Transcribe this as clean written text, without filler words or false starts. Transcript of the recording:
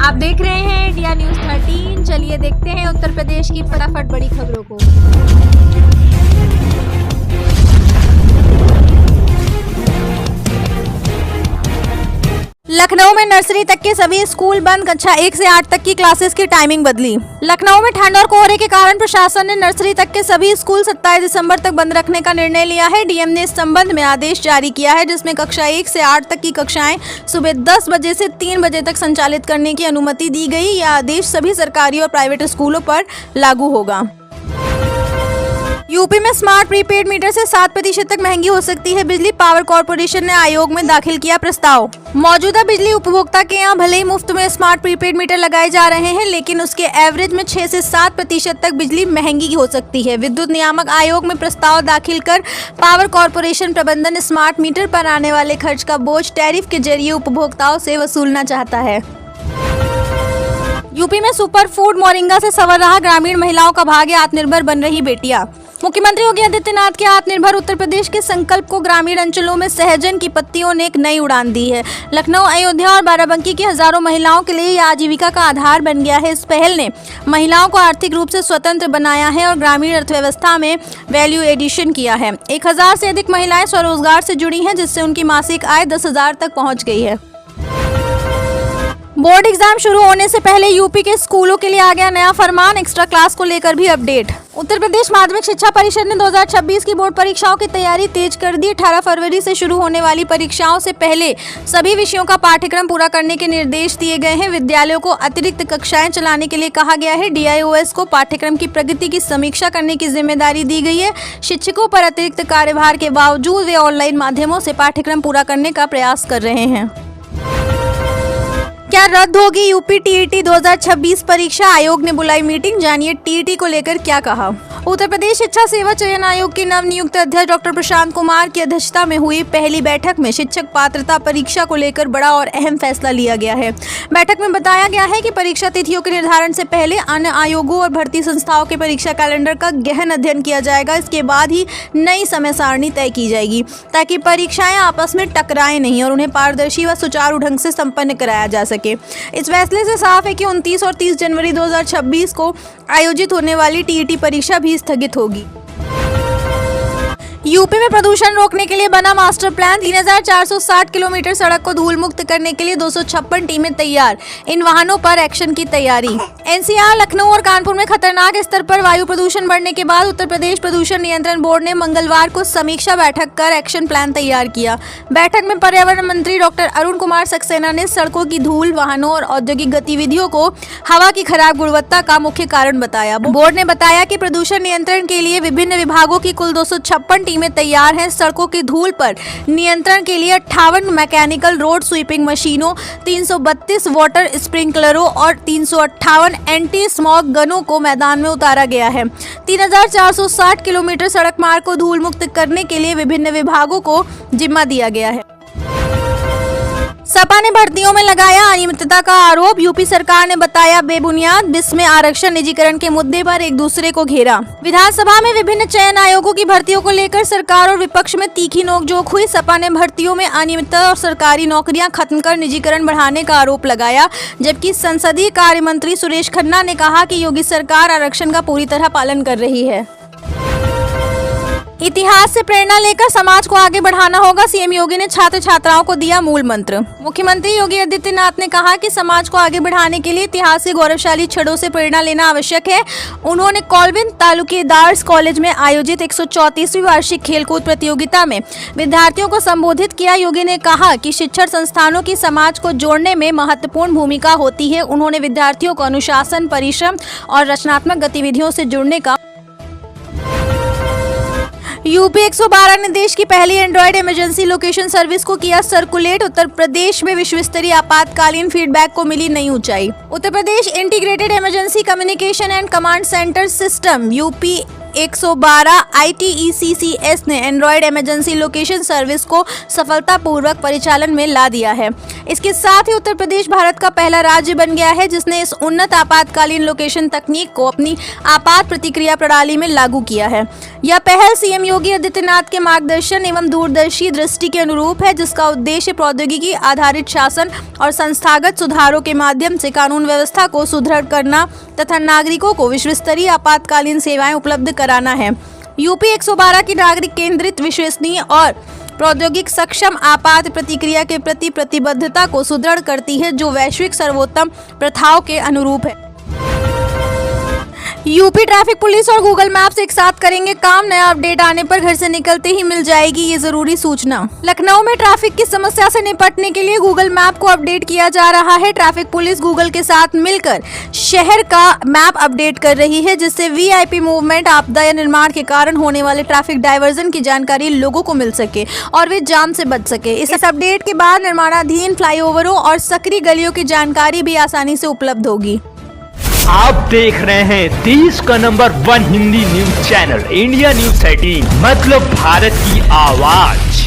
आप देख रहे हैं इंडिया न्यूज़ 13। चलिए देखते हैं उत्तर प्रदेश की फटाफट बड़ी खबरों को। लखनऊ में नर्सरी तक के सभी स्कूल बंद, कक्षा 1 से 8 तक की क्लासेस की टाइमिंग बदली। लखनऊ में ठंड और कोहरे के कारण प्रशासन ने नर्सरी तक के सभी स्कूल 27 दिसंबर तक बंद रखने का निर्णय लिया है। डीएम ने इस संबंध में आदेश जारी किया है, जिसमें कक्षा 1 से 8 तक की कक्षाएं सुबह 10 बजे से 3 बजे तक संचालित करने की अनुमति दी गई। यह आदेश सभी सरकारी और प्राइवेट स्कूलों पर लागू होगा। यूपी में स्मार्ट प्रीपेड मीटर से 7% तक महंगी हो सकती है बिजली। पावर कॉर्पोरेशन ने आयोग में दाखिल किया प्रस्ताव। मौजूदा बिजली उपभोक्ता के यहाँ भले ही मुफ्त में स्मार्ट प्रीपेड मीटर लगाए जा रहे हैं, लेकिन उसके एवरेज में 6 से 7% तक बिजली महंगी हो सकती है। विद्युत नियामक आयोग में प्रस्ताव दाखिल कर पावर कॉर्पोरेशन प्रबंधन स्मार्ट मीटर पर आने वाले खर्च का बोझ टैरिफ के जरिए उपभोक्ताओं से वसूलना चाहता है। यूपी में सुपर फूड मोरिंगा से संवर रहा ग्रामीण महिलाओं का भाग्य, आत्मनिर्भर बन रही बेटियां। मुख्यमंत्री योगी आदित्यनाथ के आत्मनिर्भर उत्तर प्रदेश के संकल्प को ग्रामीण अंचलों में सहजन की पत्तियों ने एक नई उड़ान दी है। लखनऊ, अयोध्या और बाराबंकी की हजारों महिलाओं के लिए यह आजीविका का आधार बन गया है। इस पहल ने महिलाओं को आर्थिक रूप से स्वतंत्र बनाया है और ग्रामीण अर्थव्यवस्था में वैल्यू एडिशन किया है। 1000 से अधिक महिलाएं स्वरोजगार से जुड़ी हैं, जिससे उनकी मासिक आय 10,000 तक पहुंच गई है। बोर्ड एग्जाम शुरू होने से पहले यूपी के स्कूलों के लिए आ गया नया फरमान। एक्स्ट्रा क्लास को लेकर भी अपडेट। उत्तर प्रदेश माध्यमिक शिक्षा परिषद ने 2026 की बोर्ड परीक्षाओं की तैयारी तेज कर दी। 18 फरवरी से शुरू होने वाली परीक्षाओं से पहले सभी विषयों का पाठ्यक्रम पूरा करने के निर्देश दिए गए हैं। विद्यालयों को अतिरिक्त कक्षाएं चलाने के लिए कहा गया है। DIOS को पाठ्यक्रम की प्रगति की समीक्षा करने की जिम्मेदारी दी गई है। शिक्षकों पर अतिरिक्त कार्यभार के बावजूद वे ऑनलाइन माध्यमों से पाठ्यक्रम पूरा करने का प्रयास कर रहे हैं। क्या रद्द होगी यूपी TET 2026 परीक्षा? आयोग ने बुलाई मीटिंग, जानिए TET को लेकर क्या कहा। उत्तर प्रदेश शिक्षा सेवा चयन आयोग के नवनियुक्त अध्यक्ष डॉक्टर प्रशांत कुमार की अध्यक्षता में हुई पहली बैठक में शिक्षक पात्रता परीक्षा को लेकर बड़ा और अहम फैसला लिया गया है। बैठक में बताया गया है कि परीक्षा तिथियों के निर्धारण से पहले अन्य आयोगों और भर्ती संस्थाओं के परीक्षा कैलेंडर का गहन अध्ययन किया जाएगा। इसके बाद ही नई समय सारणी तय की जाएगी, ताकि परीक्षाएं आपस में टकराएं नहीं और उन्हें पारदर्शी व सुचारू ढंग से संपन्न कराया जा सके। इस फैसले से साफ है कि 29 और 30 जनवरी 2026 को आयोजित होने वाली TET परीक्षा भी स्थगित होगी। यूपी में प्रदूषण रोकने के लिए बना मास्टर प्लान। 3460 किलोमीटर सड़क को धूल मुक्त करने के लिए 256 टीमें तैयार। इन वाहनों पर एक्शन की तैयारी। NCR, लखनऊ और कानपुर में खतरनाक स्तर पर वायु प्रदूषण बढ़ने के बाद उत्तर प्रदेश प्रदूषण नियंत्रण बोर्ड ने मंगलवार को समीक्षा बैठक कर एक्शन प्लान तैयार किया। बैठक में पर्यावरण मंत्री डॉक्टर अरुण कुमार सक्सेना ने सड़कों की धूल, वाहनों और औद्योगिक गतिविधियों को हवा की खराब गुणवत्ता का मुख्य कारण बताया। बोर्ड ने बताया कि प्रदूषण नियंत्रण के लिए विभिन्न विभागों की कुल 256 टीमें तैयार हैं। सड़कों की धूल पर नियंत्रण के लिए 58 मैकेनिकल रोड स्वीपिंग मशीनों, 332 वाटर स्प्रिंकलरों और 358 एंटी स्मॉग गनों को मैदान में उतारा गया है। 3460 किलोमीटर सड़क मार्ग को धूल मुक्त करने के लिए विभिन्न विभागों को जिम्मा दिया गया है। सपा ने भर्तियों में लगाया अनियमितता का आरोप। यूपी सरकार ने बताया बेबुनियाद। बिस में आरक्षण निजीकरण के मुद्दे पर एक दूसरे को घेरा। विधानसभा में विभिन्न चयन आयोगों की भर्तियों को लेकर सरकार और विपक्ष में तीखी नोकझोंक हुई। सपा ने भर्तियों में अनियमितता और सरकारी नौकरियां खत्म कर निजीकरण बढ़ाने का आरोप लगाया, जबकि संसदीय कार्य मंत्री सुरेश खन्ना ने कहा कि योगी सरकार आरक्षण का पूरी तरह पालन कर रही है। इतिहास से प्रेरणा लेकर समाज को आगे बढ़ाना होगा। सीएम योगी ने छात्र छात्राओं को दिया मूल मंत्र। मुख्यमंत्री योगी आदित्यनाथ ने कहा कि समाज को आगे बढ़ाने के लिए इतिहास के गौरवशाली क्षणों से प्रेरणा लेना आवश्यक है। उन्होंने कॉलविन तालुकेदार्स कॉलेज में आयोजित 134वीं वार्षिक खेलकूद प्रतियोगिता में विद्यार्थियों को संबोधित किया। योगी ने कहा कि शिक्षण संस्थानों की समाज को जोड़ने में महत्वपूर्ण भूमिका होती है। उन्होंने विद्यार्थियों को अनुशासन, परिश्रम और रचनात्मक गतिविधियों से जुड़ने का यूपी 112 ने देश की पहली एंड्रॉयड इमरजेंसी लोकेशन सर्विस को किया सर्कुलेट। उत्तर प्रदेश में विश्व स्तरीय आपातकालीन फीडबैक को मिली नई ऊंचाई। Uttar Pradesh integrated emergency communication and command centre system UP 112 ITECCS ने एंड्रॉयड इमरजेंसी लोकेशन सर्विस को सफलतापूर्वक परिचालन में ला दिया है। इसके साथ ही उत्तर प्रदेश भारत का पहला राज्य बन गया है जिसने इस उन्नत आपातकालीन लोकेशन तकनीक को अपनी आपात प्रतिक्रिया प्रणाली में लागू किया है। यह पहल सीएम योगी आदित्यनाथ के मार्गदर्शन एवं दूरदर्शी दृष्टि के अनुरूप है, जिसका उद्देश्य प्रौद्योगिकी आधारित शासन और संस्थागत सुधारों के माध्यम से कानून व्यवस्था को सुदृढ़ करना तथा नागरिकों को विश्व स्तरीय आपातकालीन सेवाएं उपलब्ध कराना है। यूपी 112 की नागरिक केंद्रित, विश्वसनीय और प्रौद्योगिक सक्षम आपात प्रतिक्रिया के प्रति प्रतिबद्धता को सुदृढ़ करती है, जो वैश्विक सर्वोत्तम प्रथाओं के अनुरूप है। यूपी ट्रैफिक पुलिस और गूगल मैप्स एक साथ करेंगे काम। नया अपडेट आने पर घर से निकलते ही मिल जाएगी ये जरूरी सूचना। लखनऊ में ट्रैफिक की समस्या से निपटने के लिए गूगल मैप को अपडेट किया जा रहा है। ट्रैफिक पुलिस गूगल के साथ मिलकर शहर का मैप अपडेट कर रही है, जिससे वीआईपी मूवमेंट, आपदा या निर्माण के कारण होने वाले ट्रैफिक डायवर्जन की जानकारी लोगों को मिल सके और वे जाम से बच सके। इस अपडेट के बाद निर्माणाधीन फ्लाईओवरों और सकरी गलियों की जानकारी भी आसानी से उपलब्ध होगी। आप देख रहे हैं देश का number 1 Hindi news channel India news 18, मतलब भारत की आवाज।